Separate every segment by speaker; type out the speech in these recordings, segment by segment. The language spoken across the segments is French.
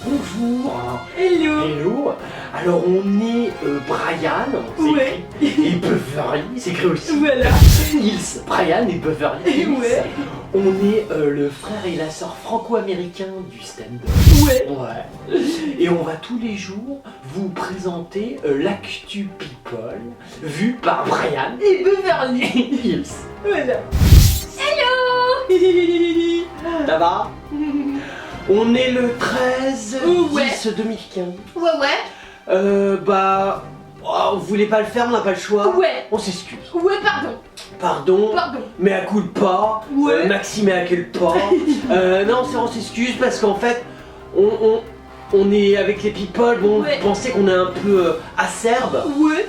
Speaker 1: Bonjour.
Speaker 2: Hello.
Speaker 1: Hello. Alors on est Brian, c'est
Speaker 2: Ouais.
Speaker 1: écrit, et Beverly, c'est écrit aussi.
Speaker 2: Voilà.
Speaker 1: Nils, Brian et Beverly Hills.
Speaker 2: Ouais.
Speaker 1: On est le frère et la sœur franco-américain du stand-up.
Speaker 2: Ouais.
Speaker 1: Ouais. Et on va tous les jours vous présenter l'actu people vu par Brian
Speaker 2: Et Beverly.
Speaker 1: Hills.
Speaker 2: Voilà. Hello.
Speaker 1: Ça va? On est le 13
Speaker 2: Ouais.
Speaker 1: 10 2015.
Speaker 2: Ouais.
Speaker 1: On voulait pas le faire, on n'a pas le choix.
Speaker 2: Ouais.
Speaker 1: On s'excuse.
Speaker 2: Ouais, pardon.
Speaker 1: Pardon.
Speaker 2: Pardon.
Speaker 1: Mais à coup de pas.
Speaker 2: Ouais.
Speaker 1: Maxime à quel pas. Non, on s'excuse parce qu'en fait, on est avec les people. Bon,
Speaker 2: Ouais.
Speaker 1: vous pensez qu'on est un peu acerbe.
Speaker 2: Ouais.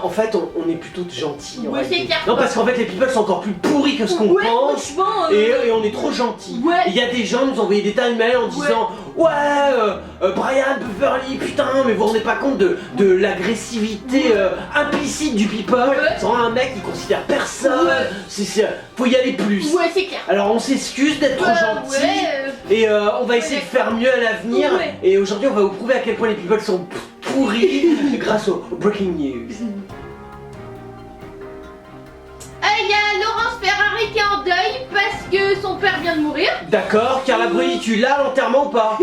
Speaker 1: En fait, on est plutôt gentil. en
Speaker 2: Ouais,
Speaker 1: réalité.
Speaker 2: c'est clair.
Speaker 1: Non, parce qu'en fait, les people sont encore plus pourris que ce qu'on
Speaker 2: Ouais,
Speaker 1: pense.
Speaker 2: franchement.
Speaker 1: Et on est trop gentils.
Speaker 2: Ouais.
Speaker 1: Il y a des gens qui nous ont envoyé des tas de mails en disant ouais, Brian, Beverly, putain, mais vous vous rendez pas compte de l'agressivité implicite du people.
Speaker 2: Ouais.
Speaker 1: C'est vraiment un mec qui considère personne.
Speaker 2: Ouais.
Speaker 1: Faut y aller plus.
Speaker 2: Ouais, c'est clair.
Speaker 1: Alors on s'excuse d'être trop gentil.
Speaker 2: Ouais.
Speaker 1: Et on va essayer de faire mieux à l'avenir.
Speaker 2: Ouais.
Speaker 1: Et aujourd'hui, on va vous prouver à quel point les people sont pourris grâce au Breaking News.
Speaker 2: Il y a Laurence Ferrari qui est en deuil parce que son père vient de mourir.
Speaker 1: D'accord, Carla Bruni, tu l'as l'enterrement ou pas?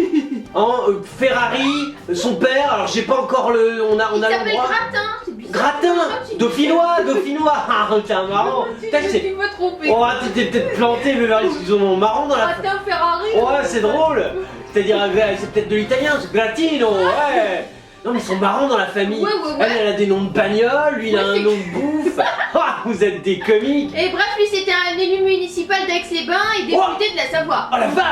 Speaker 1: Hein, Ferrari, son père, alors j'ai pas encore le. On a
Speaker 2: Il
Speaker 1: le
Speaker 2: s'appelle
Speaker 1: droit.
Speaker 2: Gratin. C'est bizarre.
Speaker 1: Gratin, dauphinois, ah, t'es un marrant. Putain,
Speaker 2: Je
Speaker 1: c'est.
Speaker 2: suis me tromper.
Speaker 1: Oh, t'étais peut-être planté, mais ils ont marrant dans la.
Speaker 2: Gratin Ferrari.
Speaker 1: Ouais, c'est drôle. C'est-à-dire, c'est peut-être de l'italien, c'est Gratino, ouais. Non, mais ils sont marrants dans la famille.
Speaker 2: Ouais.
Speaker 1: Elle a des noms de bagnole, lui, il a
Speaker 2: Ouais,
Speaker 1: un
Speaker 2: c'est
Speaker 1: nom de bouffe. Ah, vous êtes des comiques.
Speaker 2: Et bref, lui c'était un élu municipal d'Aix-les-Bains et député de la Savoie.
Speaker 1: Oh la vache.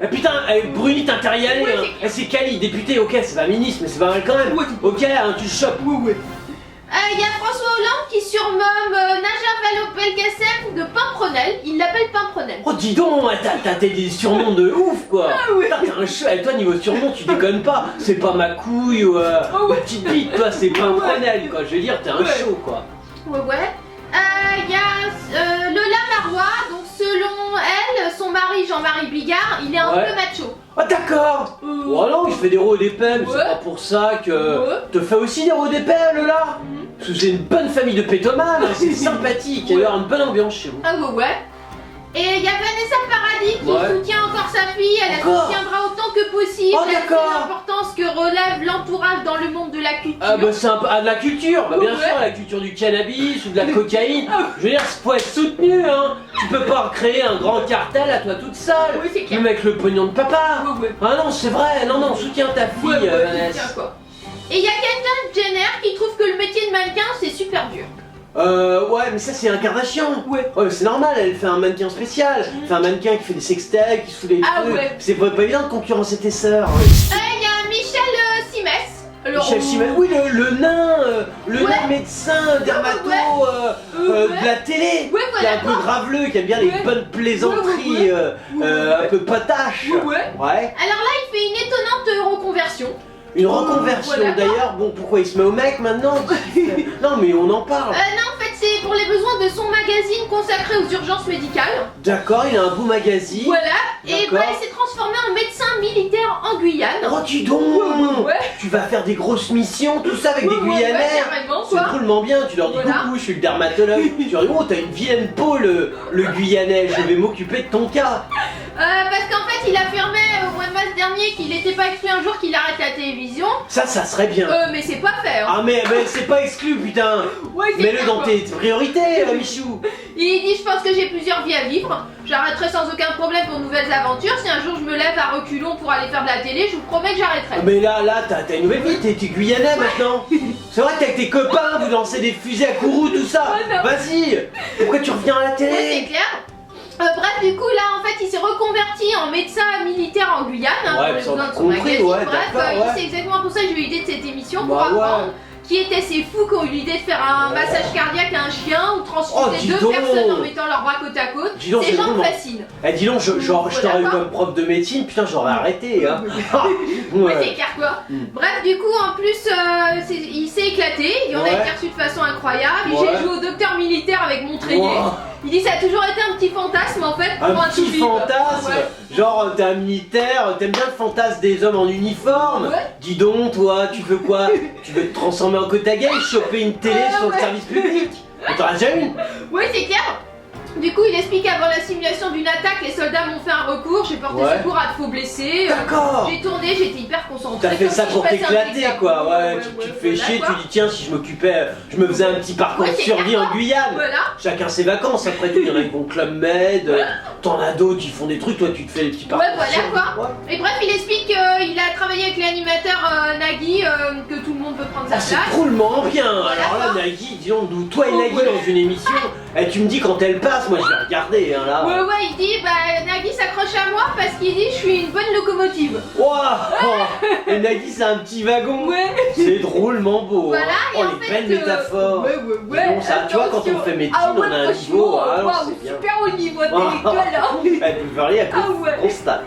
Speaker 2: Ah,
Speaker 1: Putain, Bruni, t'as intérêt à y aller.
Speaker 2: Ouais,
Speaker 1: hein.
Speaker 2: c'est clair.
Speaker 1: C'est Cali, député, ok, c'est pas ministre, mais c'est pas mal quand même.
Speaker 2: Ouais.
Speaker 1: Ok, hein, tu le chopes.
Speaker 2: Ouais. Il y a François Hollande qui surnomme Najat Vallaud-Belkacem de Pimprenel. Il l'appelle Pimprenel.
Speaker 1: Oh, dis donc, t'as des surnoms de ouf, quoi.
Speaker 2: Ah ouais.
Speaker 1: Putain, t'es un chou. Et toi, niveau surnom, tu déconnes pas. C'est pas ma couille ou
Speaker 2: Ah ouais.
Speaker 1: petite bite, toi, c'est pas un
Speaker 2: Ouais.
Speaker 1: prenel, quoi. Je veux dire, t'es un
Speaker 2: Ouais.
Speaker 1: chaud, quoi.
Speaker 2: Ouais. Il y a Lola Marois, donc selon elle, son mari Jean-Marie Bigard, il est un
Speaker 1: Ouais.
Speaker 2: peu macho.
Speaker 1: Oh, d'accord. Oh non, il fait des rots d'épais, mais c'est
Speaker 2: Ouais.
Speaker 1: pas pour ça que.
Speaker 2: Ouais.
Speaker 1: Te fais aussi des rots d'épais, là. Parce que c'est une bonne famille de pétomanes, hein, c'est sympathique, il y a l'air une bonne ambiance chez vous.
Speaker 2: Ah ouais. Et il y a Vanessa Paradis qui
Speaker 1: Ouais.
Speaker 2: soutient encore sa fille, elle la
Speaker 1: Encore
Speaker 2: soutiendra autant que possible.
Speaker 1: Oh,
Speaker 2: Elle sait
Speaker 1: d'accord.
Speaker 2: l'importance que relève l'entourage dans le monde de la culture.
Speaker 1: Ah bah c'est un peu de la culture, bah bien
Speaker 2: Ouais.
Speaker 1: sûr, la culture du cannabis ou de la cocaïne.
Speaker 2: Ah.
Speaker 1: Je veux dire, faut être soutenu, hein. Tu peux pas créer un grand cartel à toi toute seule.
Speaker 2: Oui, c'est clair.
Speaker 1: Même avec le pognon de papa.
Speaker 2: Ouais.
Speaker 1: Ah non, c'est vrai, non, soutiens ta fille,
Speaker 2: Ouais,
Speaker 1: Vanessa.
Speaker 2: tiens, quoi. Et il y a Kendall Jenner qui trouve que le métier de mannequin c'est super dur.
Speaker 1: Ouais, mais ça c'est incarnation.
Speaker 2: Ouais.
Speaker 1: Ouais, mais c'est normal, elle fait un mannequin spécial. Elle fait un mannequin qui fait des sextoys, qui se fout des
Speaker 2: Ah
Speaker 1: trucs.
Speaker 2: ouais.
Speaker 1: C'est pas évident de concurrencer tes sœurs.
Speaker 2: Il y a Michel Simès. Alors,
Speaker 1: Michel Simès, oui, le nain, le
Speaker 2: Ouais.
Speaker 1: nain médecin, dermato
Speaker 2: Ouais.
Speaker 1: de la télé,
Speaker 2: Ouais,
Speaker 1: qui est
Speaker 2: voilà.
Speaker 1: un peu graveleux, qui aime bien les
Speaker 2: Ouais.
Speaker 1: bonnes plaisanteries un peu potaches.
Speaker 2: Ouais.
Speaker 1: Ouais.
Speaker 2: Alors là, il fait une étonnante reconversion.
Speaker 1: Une reconversion
Speaker 2: Voilà.
Speaker 1: d'ailleurs. Bon, pourquoi il se met au mec maintenant? Non, mais on en parle.
Speaker 2: Non, en fait, c'est pour les besoins de son magazine consacré aux urgences médicales.
Speaker 1: D'accord, il a un beau magazine.
Speaker 2: Voilà. Et
Speaker 1: D'accord.
Speaker 2: il s'est transformé en médecin militaire en Guyane.
Speaker 1: Oh, dis donc.
Speaker 2: Ouais.
Speaker 1: Tu vas faire des grosses missions, tout ça avec des Guyanais.
Speaker 2: carrément,
Speaker 1: C'est
Speaker 2: quoi.
Speaker 1: drôlement bien, tu leur dis
Speaker 2: Voilà.
Speaker 1: coucou, je suis le dermatologue. Tu leur dis oh, t'as une vilaine peau, le Guyanais, je vais m'occuper de ton cas.
Speaker 2: Parce qu'en fait, il affirmait au mois de mars dernier qu'il n'était pas exclu un jour qu'il arrête la télévision.
Speaker 1: Ça serait bien.
Speaker 2: Mais c'est pas fait. Hein.
Speaker 1: Ah, mais c'est pas exclu, putain.
Speaker 2: Ouais, c'est
Speaker 1: Mets-le
Speaker 2: clair,
Speaker 1: dans
Speaker 2: quoi.
Speaker 1: tes priorités, Michou.
Speaker 2: Il dit je pense que j'ai plusieurs vies à vivre. J'arrêterai sans aucun problème pour de nouvelles aventures. Si un jour je me lève à reculons pour aller faire de la télé, je vous promets que j'arrêterai.
Speaker 1: Mais là, t'as une nouvelle vie, t'es Guyanais maintenant. C'est vrai que t'es avec tes copains, vous lancez des fusées à Kourou, tout ça.
Speaker 2: Ouais, non.
Speaker 1: Vas-y. Pourquoi tu reviens à la
Speaker 2: Ouais, c'est
Speaker 1: télé?
Speaker 2: clair. Bref, du coup, là, en fait, il s'est reconverti en médecin militaire en Guyane, hein,
Speaker 1: Ouais,
Speaker 2: pour les
Speaker 1: ça, on a
Speaker 2: besoins de son
Speaker 1: compris,
Speaker 2: magazine.
Speaker 1: ouais,
Speaker 2: Bref,
Speaker 1: d'accord, ouais.
Speaker 2: c'est exactement pour ça que j'ai eu l'idée de cette émission, pour
Speaker 1: Bah, ouais.
Speaker 2: apprendre qui étaient ces fous qui ont eu l'idée de faire un massage cardiaque à un chien ou
Speaker 1: Oh,
Speaker 2: transfuser
Speaker 1: dis
Speaker 2: deux
Speaker 1: donc.
Speaker 2: personnes en mettant leurs bras côte à côte.
Speaker 1: Dis donc,
Speaker 2: Ces
Speaker 1: c'est
Speaker 2: gens me
Speaker 1: drôle, non.
Speaker 2: fascinent.
Speaker 1: Eh, dis donc, je t'aurais eu
Speaker 2: Voilà.
Speaker 1: comme prof de médecine, putain, j'aurais arrêté, hein.
Speaker 2: Ouais, c'est clair quoi.
Speaker 1: Mm.
Speaker 2: Bref, du coup, en plus, il s'est éclaté. Il en a
Speaker 1: Ouais.
Speaker 2: été reçu de façon incroyable.
Speaker 1: Ouais.
Speaker 2: J'ai joué au docteur militaire avec Montreuil.
Speaker 1: Wow.
Speaker 2: Il dit ça a toujours été un petit fantasme en fait pour
Speaker 1: Un petit
Speaker 2: Choupi, quoi.
Speaker 1: fantasme,
Speaker 2: Ouais.
Speaker 1: genre t'es un militaire, t'aimes bien le fantasme des hommes en uniforme.
Speaker 2: Ouais.
Speaker 1: Dis donc, toi, tu veux quoi? Tu veux te transformer en Kotagay et choper une télé sur le
Speaker 2: ouais.
Speaker 1: service public? Mais t'en as déjà une?
Speaker 2: Oui, c'est clair. Du coup, il explique qu'avant la simulation d'une attaque, les soldats m'ont fait un recours, j'ai porté
Speaker 1: Ouais.
Speaker 2: secours à de faux blessés.
Speaker 1: D'accord.
Speaker 2: J'ai tourné, j'étais hyper concentrée.
Speaker 1: T'as fait
Speaker 2: comme
Speaker 1: ça
Speaker 2: si
Speaker 1: pour
Speaker 2: je passais un
Speaker 1: t'éclater
Speaker 2: examen.
Speaker 1: quoi, ouais, tu te fais
Speaker 2: voilà,
Speaker 1: chier,
Speaker 2: quoi.
Speaker 1: tu dis tiens si je m'occupais, je me faisais un petit parcours
Speaker 2: Ouais,
Speaker 1: de
Speaker 2: c'est
Speaker 1: survie
Speaker 2: clair,
Speaker 1: en Guyane.
Speaker 2: Voilà.
Speaker 1: Chacun ses vacances, après tout, il y en a qui vont Club Med, t'en as d'autres qui font des trucs, toi tu te fais des petits parcours.
Speaker 2: Ouais, voilà,
Speaker 1: de survie.
Speaker 2: quoi.
Speaker 1: Ouais.
Speaker 2: Et bref, il explique qu'il a travaillé avec l'animateur Nagui, que tout le monde peut prendre sa
Speaker 1: Ah, c'est
Speaker 2: place.
Speaker 1: drôlement bien.
Speaker 2: Voilà,
Speaker 1: Alors là,
Speaker 2: quoi.
Speaker 1: Nagui, disons, nous, toi et
Speaker 2: Oh,
Speaker 1: Nagui
Speaker 2: ouais.
Speaker 1: dans une émission, et tu me dis quand elle passe, moi je vais regarder, hein, là.
Speaker 2: Ouais, il dit, bah, Nagui s'accroche à moi parce qu'il dit, je suis une bonne locomotive.
Speaker 1: Waouh. Et Nagui, c'est un petit wagon.
Speaker 2: Ouais.
Speaker 1: C'est drôlement beau.
Speaker 2: Voilà,
Speaker 1: hein.
Speaker 2: et
Speaker 1: Oh,
Speaker 2: en
Speaker 1: les
Speaker 2: fait,
Speaker 1: belles métaphores.
Speaker 2: Ouais.
Speaker 1: Dis donc, ça, tu vois, quand on fait médecine,
Speaker 2: ah, ouais,
Speaker 1: on a un
Speaker 2: franchement,
Speaker 1: niveau, alors
Speaker 2: waouh,
Speaker 1: c'est bien.
Speaker 2: super haut niveau de
Speaker 1: Oh.
Speaker 2: l'école, hein.
Speaker 1: Elle peut parler à
Speaker 2: Ah ouais.
Speaker 1: constate.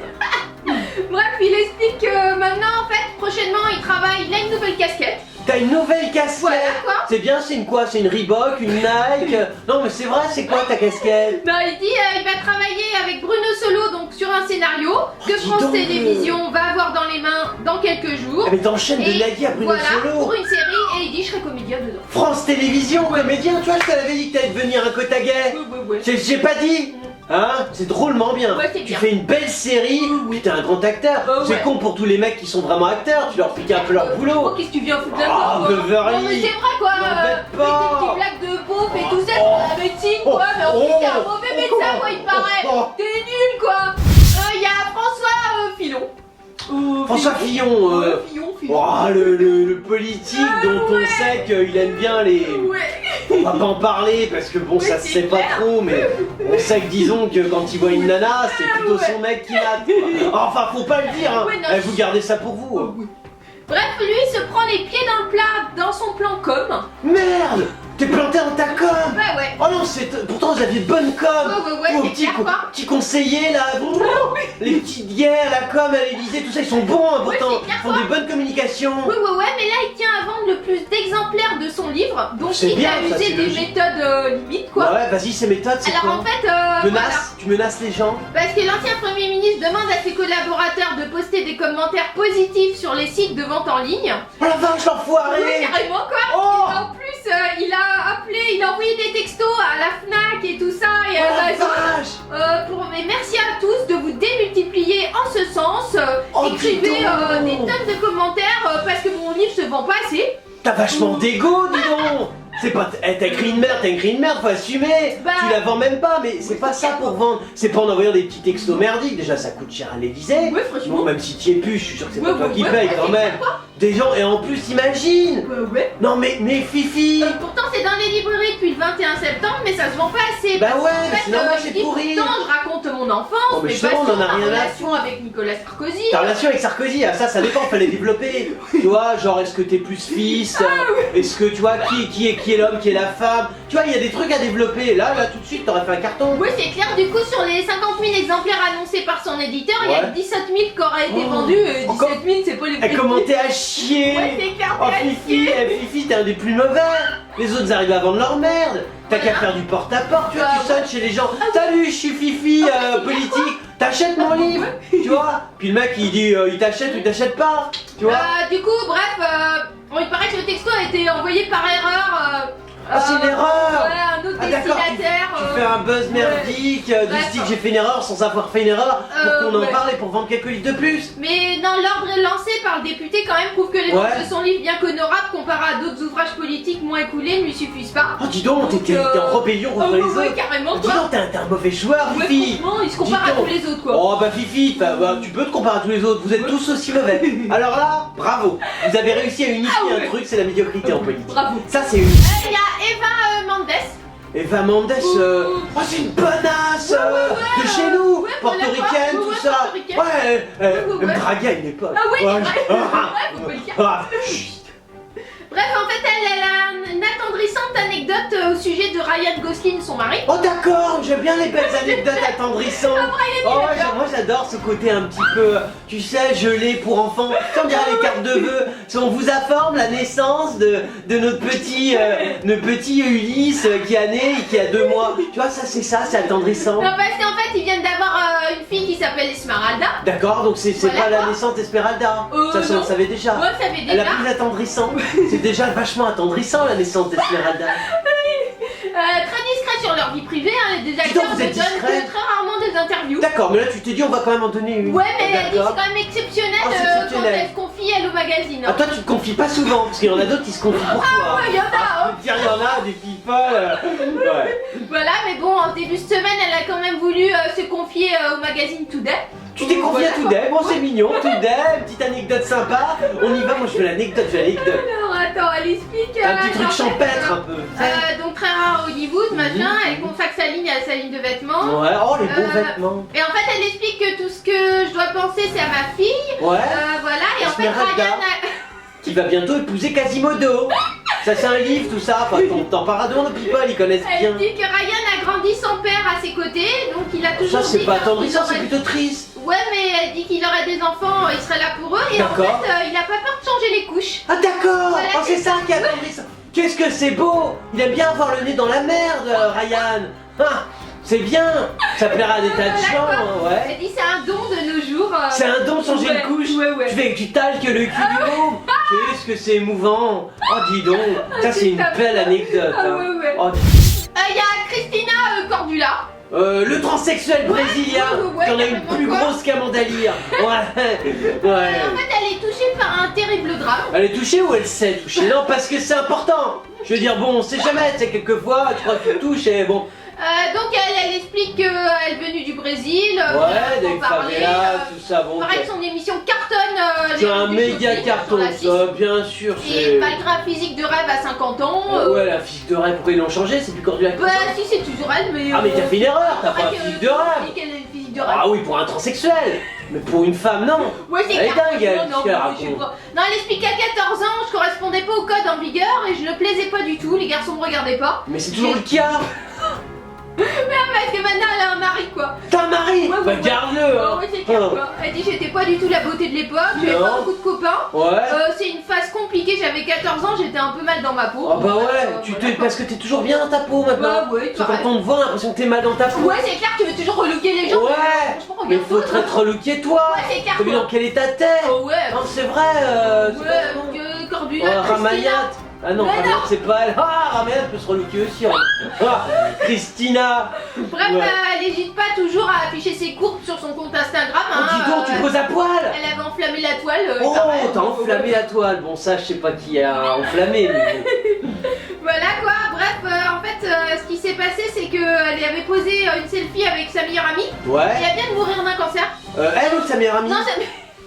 Speaker 2: Bref, il explique que maintenant, en fait, prochainement, il a une nouvelle casquette.
Speaker 1: T'as une nouvelle casquette.
Speaker 2: Voilà, quoi.
Speaker 1: C'est bien, c'est une quoi? C'est une Reebok, une Nike? Non mais c'est vrai, c'est quoi ta casquette?
Speaker 2: Non, il dit il va travailler avec Bruno Solo donc sur un scénario que
Speaker 1: dis
Speaker 2: France
Speaker 1: donc.
Speaker 2: Télévisions va avoir dans les mains dans quelques jours.
Speaker 1: Ah mais t'enchaînes de
Speaker 2: Et
Speaker 1: Nagui à Bruno
Speaker 2: voilà,
Speaker 1: Solo.
Speaker 2: pour une série, et il dit je serai comédien dedans.
Speaker 1: France Télévisions, comédien, tu vois, je te l'avais dit que t'allais devenir un Kotagay.
Speaker 2: Ouais.
Speaker 1: J'ai pas dit. Hein? C'est drôlement bien.
Speaker 2: Ouais, c'est
Speaker 1: Tu
Speaker 2: bien.
Speaker 1: fais une belle série, puis t'es un grand acteur. C'est
Speaker 2: ouais.
Speaker 1: con pour tous les mecs qui sont vraiment acteurs, tu leur piques un peu leur
Speaker 2: Oh,
Speaker 1: boulot.
Speaker 2: qu'est-ce que tu viens foutre là
Speaker 1: Ah, Beverly.
Speaker 2: Non, mais c'est vrai quoi.
Speaker 1: M'embête
Speaker 2: Des
Speaker 1: pas.
Speaker 2: petites blagues de beauf et tout ça sur la médecine quoi. Mais en plus, t'es un mauvais médecin quoi, il paraît. T'es nul quoi. Il y a François Fillon.
Speaker 1: François Fillon,
Speaker 2: Fillon.
Speaker 1: oh, le politique dont on sait qu'il aime bien les...
Speaker 2: Ouais.
Speaker 1: On va pas en parler parce que bon,
Speaker 2: Oui,
Speaker 1: ça se
Speaker 2: c'est
Speaker 1: sait pas
Speaker 2: clair.
Speaker 1: trop, mais on sait que disons que quand il voit une nana, c'est plutôt
Speaker 2: ouais.
Speaker 1: son mec qui mate. quoi. Enfin, faut pas le dire, hein.
Speaker 2: Ouais, non,
Speaker 1: Vous gardez ça pour vous.
Speaker 2: Bref, lui il se prend les pieds dans le plat dans son plan com.
Speaker 1: Merde, t'es planté dans ta com.
Speaker 2: Ouais.
Speaker 1: Oh non, pourtant vous aviez de bonne com.
Speaker 2: Ouais,
Speaker 1: Vos
Speaker 2: c'est
Speaker 1: petits,
Speaker 2: clair, quoi.
Speaker 1: petits conseillers là, les petites guerres, la com à l'Elysée, tout ça, ils sont bons, hein,
Speaker 2: Ouais,
Speaker 1: pourtant.
Speaker 2: c'est clair,
Speaker 1: Ils font des bonnes communications.
Speaker 2: Ouais, mais là il tient à vendre le plus d'exemplaires de son livre, donc
Speaker 1: C'est
Speaker 2: il
Speaker 1: bien,
Speaker 2: a
Speaker 1: ça,
Speaker 2: usé
Speaker 1: c'est
Speaker 2: des
Speaker 1: logique.
Speaker 2: méthodes limites quoi.
Speaker 1: Ouais, vas-y, ces méthodes, c'est
Speaker 2: Alors
Speaker 1: quoi?
Speaker 2: en fait, voilà.
Speaker 1: Menace, tu menaces les gens.
Speaker 2: Parce que l'ancien Premier ministre demande à ses collaborateurs de poster des commentaires positifs sur les sites de vente en ligne.
Speaker 1: Oh la vache, l'enfoiré.
Speaker 2: Oui, carrément quoi.
Speaker 1: Oh.
Speaker 2: En plus, il a envoyé des textos à la FNAC et tout ça et à
Speaker 1: Oh la
Speaker 2: Amazon.
Speaker 1: vache.
Speaker 2: Mais merci à tous de vous démultiplier en ce sens.
Speaker 1: Oh,
Speaker 2: Écrivez
Speaker 1: dis donc.
Speaker 2: des tonnes de commentaires parce que mon livre se vend pas assez.
Speaker 1: T'as vachement d'égo, dis donc. C'est pas... t'as écrit une merde, faut assumer.
Speaker 2: Bah.
Speaker 1: Tu la vends même pas, mais c'est pas ça pour vendre. C'est pas en envoyant des petits textos merdiques, déjà ça coûte cher à l'Elysée.
Speaker 2: Ouais, franchement.
Speaker 1: Bon, même si t'y es plus, je suis sûr que c'est
Speaker 2: Ouais,
Speaker 1: pas toi
Speaker 2: ouais,
Speaker 1: qui
Speaker 2: ouais,
Speaker 1: paye
Speaker 2: ouais,
Speaker 1: quand
Speaker 2: c'est
Speaker 1: même. Des gens, et en plus, imagine.
Speaker 2: Ouais.
Speaker 1: Non mais Fifi.
Speaker 2: Pourtant c'est dans les librairies depuis le 21 septembre mais ça se vend pas assez.
Speaker 1: Bah
Speaker 2: parce
Speaker 1: ouais,
Speaker 2: qu'en
Speaker 1: mais
Speaker 2: fait,
Speaker 1: c'est normal,
Speaker 2: je
Speaker 1: c'est
Speaker 2: dis
Speaker 1: pourri.
Speaker 2: pourtant, je raconte mon enfance,
Speaker 1: Oh, mais
Speaker 2: mais
Speaker 1: justement,
Speaker 2: pas
Speaker 1: on en a
Speaker 2: sur ma
Speaker 1: rien à
Speaker 2: relation avec Nicolas Sarkozy.
Speaker 1: Ta relation avec Sarkozy, ah, ça dépend, fallait développer. Tu vois, genre est-ce que t'es plus fils, est-ce que tu vois qui est l'homme, qui est la femme. Tu vois, il y a des trucs à développer. Là tout de suite, t'aurais fait un carton.
Speaker 2: Oui, c'est clair, du coup, sur les 50 000 exemplaires annoncés par son éditeur, il y a
Speaker 1: Ouais.
Speaker 2: 17 000 qui auraient été
Speaker 1: Oh.
Speaker 2: vendus. 17
Speaker 1: Encore
Speaker 2: 000, c'est pas les
Speaker 1: Elle commentait à chier.
Speaker 2: Ouais, c'est clair,
Speaker 1: Oh
Speaker 2: t'es à
Speaker 1: Fifi,
Speaker 2: chier.
Speaker 1: Fifi, t'es un des plus mauvais. Les autres arrivent à vendre leur merde. T'as qu'à faire du porte-à-porte, tu vois, tu sonnes chez les gens. Salut, je suis Fifi, politique. T'achètes mon livre, tu vois. Puis le mec il dit, il t'achète ou il t'achète pas, tu vois.
Speaker 2: Du coup, bref, il paraît que le texto a été envoyé par erreur.
Speaker 1: Ah, c'est une erreur.
Speaker 2: Ouais, un autre
Speaker 1: Ah d'accord,
Speaker 2: destinataire.
Speaker 1: tu fais un buzz merdique du
Speaker 2: Bref.
Speaker 1: style j'ai fait une erreur sans avoir fait une erreur pour qu'on en
Speaker 2: ouais.
Speaker 1: parle et pour vendre quelques livres de plus.
Speaker 2: Mais dans l'ordre lancé par le député, quand même, prouve que les ventes
Speaker 1: Ouais.
Speaker 2: de son livre, bien qu'honorables, comparé à d'autres ouvrages politiques moins écoulés, ne lui suffisent pas.
Speaker 1: Oh dis donc, t'es en rébellion
Speaker 2: Oh,
Speaker 1: contre les
Speaker 2: ouais,
Speaker 1: autres.
Speaker 2: carrément,
Speaker 1: Dis
Speaker 2: quoi.
Speaker 1: donc, t'es un mauvais joueur,
Speaker 2: Ouais,
Speaker 1: Fifi.
Speaker 2: franchement, il se compare
Speaker 1: Dis
Speaker 2: à
Speaker 1: donc.
Speaker 2: tous les autres, quoi.
Speaker 1: Oh bah Fifi, tu peux te comparer à tous les autres, vous êtes
Speaker 2: Ouais.
Speaker 1: tous aussi mauvais. Alors là, bravo, vous avez réussi à unifier
Speaker 2: Ah ouais.
Speaker 1: un truc, c'est la médiocrité en politique.
Speaker 2: Bravo.
Speaker 1: Ça c'est une...
Speaker 2: Il y a Eva Mendes.
Speaker 1: Eva Mendes, oh c'est une bonasse de chez nous,
Speaker 2: ouais,
Speaker 1: portoricaine,
Speaker 2: ouais,
Speaker 1: tout
Speaker 2: ouais,
Speaker 1: ça.
Speaker 2: portoricaine.
Speaker 1: Ouais, elle me
Speaker 2: ouais.
Speaker 1: draguait à une époque.
Speaker 2: Ah oui,
Speaker 1: Ouais.
Speaker 2: ouais, faut pas le dire.
Speaker 1: Ah, chut.
Speaker 2: Bref, en fait, elle a une attendrie attendrissante anecdote au sujet de Ryan Gosling, son mari.
Speaker 1: Oh d'accord, j'aime bien les belles anecdotes attendrissantes. Oh, ouais,
Speaker 2: d'accord.
Speaker 1: moi j'adore ce côté un petit peu, tu sais, gelé pour enfants. On dirait les cartes de vœux. On vous informe la naissance de notre petit Ulysse qui est né et qui a 2 mois. Tu vois, ça c'est attendrissant.
Speaker 2: Non, parce qu'en fait, ils viennent d'avoir une fille qui s'appelle Esmeralda.
Speaker 1: D'accord, donc c'est
Speaker 2: Voilà
Speaker 1: pas la
Speaker 2: quoi.
Speaker 1: naissance d'Esmeralda. Ça, on
Speaker 2: non.
Speaker 1: le savait déjà.
Speaker 2: Moi, ça fait
Speaker 1: Elle a
Speaker 2: déjà.
Speaker 1: plus attendrissant. C'est déjà vachement attendrissant la naissance d'Esmeralda.
Speaker 2: Très discret sur leur vie privée, hein. Les
Speaker 1: Putain,
Speaker 2: acteurs
Speaker 1: vous
Speaker 2: ne
Speaker 1: êtes
Speaker 2: donnent
Speaker 1: discret.
Speaker 2: que très rarement des interviews.
Speaker 1: D'accord, mais là tu t'es dit on va quand même en donner une.
Speaker 2: Ouais, mais elle dit
Speaker 1: D'accord.
Speaker 2: c'est quand même exceptionnel,
Speaker 1: Oh, c'est
Speaker 2: quand
Speaker 1: exceptionnel.
Speaker 2: elle se confie elle au magazine.
Speaker 1: Ah toi tu te confies pas souvent, parce qu'il y en a d'autres qui se confient pour toi.
Speaker 2: Il y en a, hein.
Speaker 1: Je veux dire, il y en a des filles folles. Ouais.
Speaker 2: Voilà, mais bon, en début de semaine, elle a quand même voulu se confier au magazine Today.
Speaker 1: Tu t'es confié à Today, bon c'est mignon, Today, petite anecdote sympa. On y va, moi je veux l'anecdote,
Speaker 2: Alors attends, elle explique.
Speaker 1: Un petit truc
Speaker 2: en fait,
Speaker 1: champêtre un peu.
Speaker 2: donc très rare à Hollywood, machin, elle consacre sa ligne à sa ligne de vêtements.
Speaker 1: Ouais, oh les beaux
Speaker 2: Euh,
Speaker 1: vêtements.
Speaker 2: Et en fait, elle explique que tout ce que je dois penser, c'est à ma fille.
Speaker 1: Ouais,
Speaker 2: Voilà, et en fait,
Speaker 1: Esmeralda.
Speaker 2: Ryan a...
Speaker 1: qui va bientôt épouser Quasimodo. Ça c'est un livre tout ça, enfin, t'en parles à deux, nos people, ils connaissent bien.
Speaker 2: Elle dit que Ryan a grandi sans père à ses côtés, donc il a toujours
Speaker 1: Ça c'est
Speaker 2: dit
Speaker 1: pas
Speaker 2: que
Speaker 1: attendrissant,
Speaker 2: il
Speaker 1: c'est
Speaker 2: aurait-
Speaker 1: plutôt triste.
Speaker 2: Ouais, mais elle dit qu'il aurait des enfants, il serait là pour eux, et en
Speaker 1: D'accord.
Speaker 2: fait, il a pas peur de changer les couches.
Speaker 1: Ah d'accord,
Speaker 2: Voilà,
Speaker 1: oh, c'est
Speaker 2: c'est
Speaker 1: ça qui est attendrissant. Qu'est-ce que c'est beau. Il aime bien avoir le nez dans la merde, Ryan. Ah, c'est bien, ça plaira à des tas de
Speaker 2: Voilà,
Speaker 1: gens,
Speaker 2: quoi.
Speaker 1: hein, ouais.
Speaker 2: Elle dit c'est un don de nos jours.
Speaker 1: C'est un don de changer
Speaker 2: Ouais,
Speaker 1: une couche.
Speaker 2: ouais.
Speaker 1: Tu fais que tu talques le cul du môme. Qu'est-ce que c'est émouvant. Oh dis donc, ça c'est une belle anecdote.
Speaker 2: Ah,
Speaker 1: hein.
Speaker 2: ouais.
Speaker 1: Oh,
Speaker 2: Il y a Christina Cordula.
Speaker 1: le transsexuel brésilien
Speaker 2: ouais,
Speaker 1: qui en a une
Speaker 2: carrément,
Speaker 1: plus
Speaker 2: quoi.
Speaker 1: grosse qu'Amandalire. Ouais, ouais.
Speaker 2: En fait, elle est touchée par un terrible drame.
Speaker 1: Elle est touchée ou elle sait toucher? Non, parce que c'est important. Je veux dire, bon, on sait jamais, tu sais, quelquefois, tu crois que tu touches et bon.
Speaker 2: Donc elle explique qu'elle est venue du Brésil.
Speaker 1: Ouais, des
Speaker 2: pour parler.
Speaker 1: favelas, tout ça, bon.
Speaker 2: Pareil, son émission cartonne.
Speaker 1: C'est
Speaker 2: les
Speaker 1: un
Speaker 2: revues
Speaker 1: méga
Speaker 2: shopping
Speaker 1: carton,
Speaker 2: sur la six.
Speaker 1: ça, bien sûr,
Speaker 2: Et
Speaker 1: c'est.
Speaker 2: malgré un physique de rêve à 50 ans.
Speaker 1: Ouais, la physique de rêve, pourquoi ils l'ont changé? C'est plus Cordula.
Speaker 2: Bah si, c'est toujours elle, mais.
Speaker 1: Ah, mais t'as fait une erreur, t'as
Speaker 2: c'est
Speaker 1: pas
Speaker 2: vrai
Speaker 1: un
Speaker 2: que-
Speaker 1: physique de rêve.
Speaker 2: qu'elle a une physique de rêve.
Speaker 1: Ah oui, pour un transsexuel. Mais pour une femme, non.
Speaker 2: Ouais, c'est
Speaker 1: Elle est
Speaker 2: clair,
Speaker 1: dingue, elle,
Speaker 2: franchement,
Speaker 1: qu'est-ce qu'elle
Speaker 2: non,
Speaker 1: raconte
Speaker 2: je sais pas. Non, elle explique qu'à 14 ans, je correspondais pas au code en vigueur et je ne plaisais pas du tout, les garçons me regardaient pas.
Speaker 1: Mais c'est toujours le cas.
Speaker 2: Parce que maintenant elle a un mari quoi.
Speaker 1: T'as un mari.
Speaker 2: Ouais,
Speaker 1: Bah
Speaker 2: ouais.
Speaker 1: garde-le.
Speaker 2: Oh, ouais, c'est clair,
Speaker 1: Hein.
Speaker 2: quoi. Elle dit j'étais pas du tout la beauté de l'époque, j'avais
Speaker 1: Non.
Speaker 2: pas beaucoup de copains.
Speaker 1: Ouais.
Speaker 2: C'est une phase compliquée, j'avais 14 ans, j'étais un peu mal dans ma peau.
Speaker 1: Ah bah ouais,
Speaker 2: Voilà,
Speaker 1: parce que t'es toujours bien dans ta peau maintenant.
Speaker 2: Bah ouais,
Speaker 1: C'est
Speaker 2: pareil.
Speaker 1: quand on te voit, on a l'impression que t'es mal dans ta peau.
Speaker 2: Ouais, c'est clair, tu veux toujours relooker les gens.
Speaker 1: Ouais.
Speaker 2: Franchement,
Speaker 1: Mais
Speaker 2: regarde
Speaker 1: faut
Speaker 2: toi,
Speaker 1: te relooker toi.
Speaker 2: Ouais, c'est clair.
Speaker 1: T'as vu dans quel état t'es?
Speaker 2: Oh ouais.
Speaker 1: Non, c'est vrai. c'est
Speaker 2: Ouais,
Speaker 1: pas bon.
Speaker 2: Cordula,
Speaker 1: Oh,
Speaker 2: Christina.
Speaker 1: Ramayat. Ah non,
Speaker 2: Mais
Speaker 1: Ramayat
Speaker 2: non.
Speaker 1: c'est pas elle. Ah, Ramayat peut se relooker aussi. Hein. Ah, Christina.
Speaker 2: Bref,
Speaker 1: Ouais.
Speaker 2: elle n'hésite pas toujours à afficher ses courbes sur son compte Instagram.
Speaker 1: Oh, dis donc, tu te poses à poil.
Speaker 2: Elle avait enflammé la toile.
Speaker 1: Oh,
Speaker 2: pareil.
Speaker 1: t'as enflammé la toile. Bon, ça, je sais pas qui a enflammé, mais bon.
Speaker 2: Voilà quoi, bref, en fait, ce qui s'est passé, c'est qu'elle avait posé une selfie avec sa meilleure amie. Et
Speaker 1: Ouais.
Speaker 2: elle vient de mourir d'un cancer.
Speaker 1: Elle ou sa meilleure amie?
Speaker 2: Non,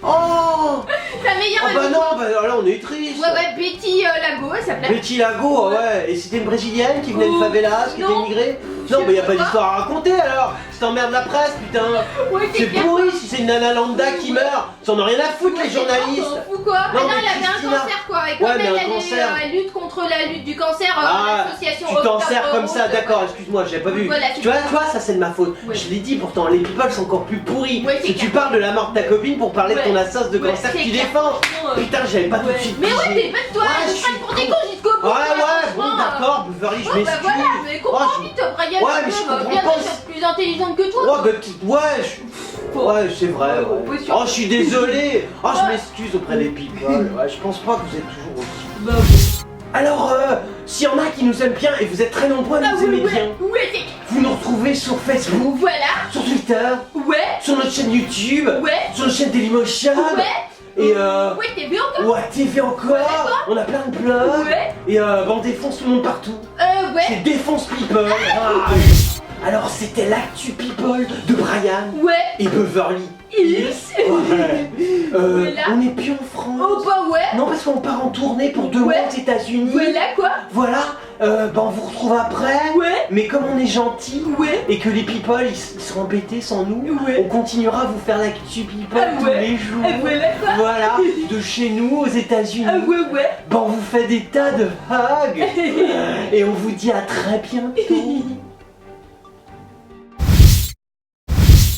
Speaker 1: Oh.
Speaker 2: sa meilleure
Speaker 1: Oh
Speaker 2: amie.
Speaker 1: bah non, bah là on est triste.
Speaker 2: Ouais, Betty Lago, elle s'appelait.
Speaker 1: Betty Lago, ouais. Et c'était une brésilienne qui venait de
Speaker 2: Oh,
Speaker 1: favelas, qui était
Speaker 2: non.
Speaker 1: immigrée?
Speaker 2: Je
Speaker 1: Non,
Speaker 2: sais
Speaker 1: mais y a pas
Speaker 2: pas.
Speaker 1: d'histoire à raconter alors. Si t'emmerdes la presse, putain.
Speaker 2: Ouais,
Speaker 1: C'est
Speaker 2: clair.
Speaker 1: pourri si c'est une nana lambda qui
Speaker 2: Ouais.
Speaker 1: meurt. Ils en ont rien à foutre, les
Speaker 2: Ouais, On
Speaker 1: journalistes.
Speaker 2: s'en fout quoi.
Speaker 1: Non,
Speaker 2: Non,
Speaker 1: mais
Speaker 2: elle avait
Speaker 1: Christina.
Speaker 2: un cancer quoi. Et comme
Speaker 1: Ouais, mais un
Speaker 2: elle
Speaker 1: cancer.
Speaker 2: elle lutte contre la lutte du cancer,
Speaker 1: Ah,
Speaker 2: l'association
Speaker 1: tu t'en
Speaker 2: Octobre
Speaker 1: sers comme ça,
Speaker 2: Rose,
Speaker 1: d'accord, excuse-moi, j'avais pas vu.
Speaker 2: Voilà,
Speaker 1: Tu vois, ça c'est de ma faute.
Speaker 2: Ouais.
Speaker 1: Je l'ai dit pourtant, les people sont encore plus pourris.
Speaker 2: Ouais, c'est
Speaker 1: Si tu
Speaker 2: clair.
Speaker 1: parles de la mort de ta copine pour parler de ton
Speaker 2: Ouais.
Speaker 1: assas de
Speaker 2: Ouais,
Speaker 1: cancer que
Speaker 2: c'est
Speaker 1: tu
Speaker 2: clair.
Speaker 1: défends.
Speaker 2: Ouais.
Speaker 1: Putain, j'avais pas tout de suite
Speaker 2: Mais ouais,
Speaker 1: pigé.
Speaker 2: t'es bête toi,
Speaker 1: Ouais,
Speaker 2: tu
Speaker 1: je
Speaker 2: prends
Speaker 1: suis
Speaker 2: pour des
Speaker 1: con.
Speaker 2: cons jusqu'au bout.
Speaker 1: Ouais,
Speaker 2: quoi,
Speaker 1: bon
Speaker 2: franchement,
Speaker 1: d'accord, Beverly, je
Speaker 2: Ouais, bah
Speaker 1: m'excuse.
Speaker 2: voilà, mais comprends
Speaker 1: Oh, je-
Speaker 2: vite, Brian,
Speaker 1: Ouais, mais je comprends
Speaker 2: bien
Speaker 1: pas.
Speaker 2: sûr, plus intelligente que toi.
Speaker 1: Ouais, bah, ouais, c'est vrai.
Speaker 2: Ouais,
Speaker 1: Ouais.
Speaker 2: sûr.
Speaker 1: Oh, je suis désolé. Oh, je
Speaker 2: Ouais.
Speaker 1: m'excuse auprès des people. Ouais, je pense pas que vous êtes toujours aussi.
Speaker 2: Bah oui.
Speaker 1: Alors, s'il y en a qui nous aiment bien, et vous êtes très nombreux à nous aimer bien,
Speaker 2: Ouais, c'est...
Speaker 1: vous nous retrouvez sur Facebook,
Speaker 2: Voilà.
Speaker 1: sur Twitter,
Speaker 2: Ouais.
Speaker 1: sur notre chaîne YouTube,
Speaker 2: Ouais.
Speaker 1: sur notre chaîne Dailymotion,
Speaker 2: Ouais.
Speaker 1: et
Speaker 2: Ouais, t'es bien encore.
Speaker 1: ouais, TV encore, on a plein de blogs,
Speaker 2: Ouais.
Speaker 1: et on défonce tout le monde partout.
Speaker 2: Ouais.
Speaker 1: C'est Défonce People. Ah. Alors, c'était l'actu People de Brian
Speaker 2: Ouais.
Speaker 1: et Beverly.
Speaker 2: Hills.
Speaker 1: Ouais.
Speaker 2: Voilà.
Speaker 1: On n'est plus en France.
Speaker 2: Oh bah ouais.
Speaker 1: Non, parce qu'on part en tournée pour 2
Speaker 2: Ouais.
Speaker 1: mois aux États-Unis.
Speaker 2: Voilà quoi.
Speaker 1: Voilà, on vous retrouve après.
Speaker 2: Ouais.
Speaker 1: Mais comme on est gentil
Speaker 2: Ouais.
Speaker 1: et que les people ils seront embêtés sans nous,
Speaker 2: Ouais.
Speaker 1: on continuera à vous faire l'actu people
Speaker 2: Ah
Speaker 1: tous
Speaker 2: ouais.
Speaker 1: les jours.
Speaker 2: Ah voilà quoi.
Speaker 1: Voilà, de chez nous aux États-Unis.
Speaker 2: Ah ouais.
Speaker 1: On vous fait des tas de hugs et on vous dit à très bientôt.